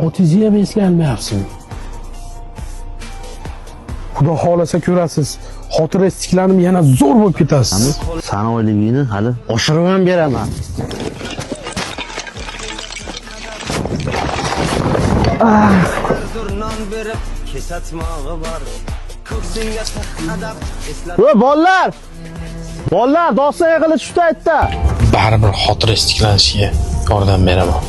otingizni ham esga olmayapsizmi? Xudo xolasa ko'rasiz, xotira istiklanib yana zo'r bo'lib ketasiz. Sana oyligingni hali oshirib ham beraman. Voy bolalar! Bolalar, do'stlar yig'ilib tushdi aytdi. Baribir xotira istiklanishiga yordam beraman.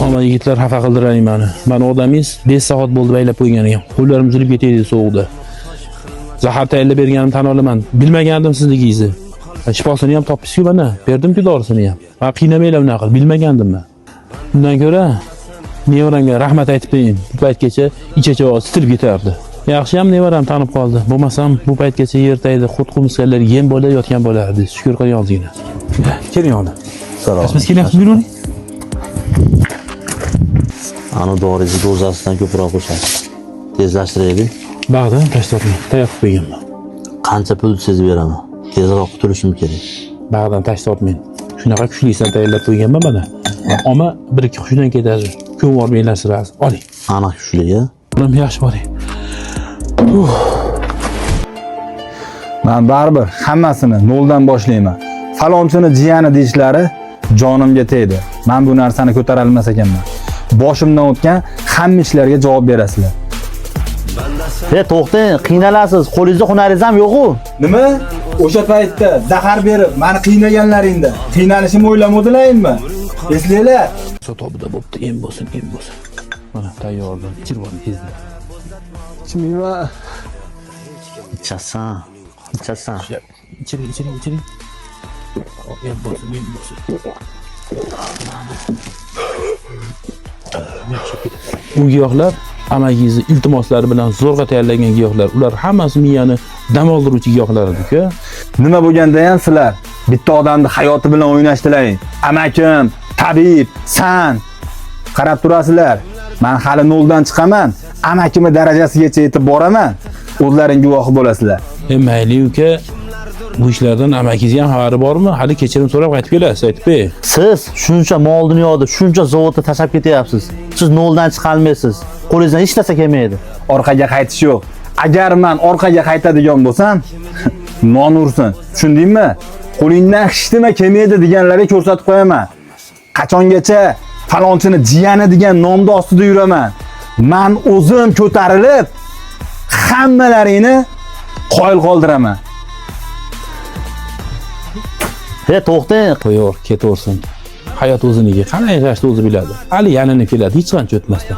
Ama yigitlar xafa qildiring meni. Men odamingiz 5 soat bo'ldi baylab qo'ygan ekan. Qo'llarim uzilib ketaydi sovuqda. Zahar tayyorlab berganim tan olaman. Bilmagandim sizligingizni. Shifosini ham topdingiz-ku mana. Berdim-ku dorisini ham. Men qiynamanglar bunaqa qilib, bilmagandim men. Bundan ko'ra nevaramga rahmat aytib qo'ying. Bu paytgacha ichacha sitilib ketardi. Yaxshi ham nevaram tanib qoldi. Bo'lmasam bu paytgacha yertaydi, qut-qumsqalar yem bo'lib yotgan bo'lardi. Shukr qilyapsizlar. Keling ona. Salom. Siz kelyapsizmi buni? Ana dorizni dozasidan ko'proq qo'shasiz. Tezlashtiraylik. Bag'dan tashlabman. Tayyor qilib qo'yganman. Qancha pul siz beraman? Tezroq qutulishim kerak. Bag'dan tashlabman. Shunaqa kuchlisan tayyorlab qo'yganman mana. Ammo 1-2 hushidan ketadi. Kun bormanglar sirasi. Oling. Aniq kuchli-ya. Bular yaxshi boring. Men baribir hammasini noldan boshlayman. Falonchini jiyani deyishlari jonimga tegdi. Men bu narsani ko'tara olmas ekanman. Boshimdan o'tgan hamma ishlarga javob berasizlar. To'xtang, qiynalasiz. Qo'lingizda hunaringiz ham yo'q-ku. Nima? O'sha paytda zahar berib, meni qiynaganlaringda qiynalishimni o'ylamadinglarmi? Eslanglar. Sotobida bo'pti, em bo'lsin. Mana tayyordim. Ichirib oling tezda. Ichmayman. Ichasan. Ichiring. Em bo'lsin. Bu giyohlar amagingizni iltimoslari bilan zo'rg'a tayyorlangan giyohlar. Ular hammasi miyani dam oldiruvchi giyohlar edi-ku. Nima bo'lganda ham sizlar bitta odamni hayoti bilan o'ynashdilaring. Amakim, tabib, san qarab turasizlar. Men hali noldan chiqaman. Amakimning darajasigacha yetib boraman. O'zlaring guvohi bo'lasizlar. Mayli uka, bu ishlardan amakingizga ham xabari bormi? Hali kechirim so'rab qaytib kelasiz, aytib qo'y. Siz shuncha mol dunyoda, shuncha zavodda tashlab ketyapsiz. Siz noldan chiqa olmaysiz. Qo'lingizdan hech narsa kelmaydi. Orqaga qaytish yo'q. Agar men orqaga qaytadigan bo'lsam, non ursin. Tushundingmi? Qo'lingdan hech nima kelmaydi deganlarga ko'rsatib qo'yaman. Qachongacha falonchini jiyani degan nomda ostida yuraman. Men o'zim ko'tarilib hammalaringni qoyil qoldiraman. To'xtang. Qo'yor, ketaversin. Hayot o'ziniga qanday yashashni o'zi biladi. Hali yanini keladi, hech qancha o'tmasdan.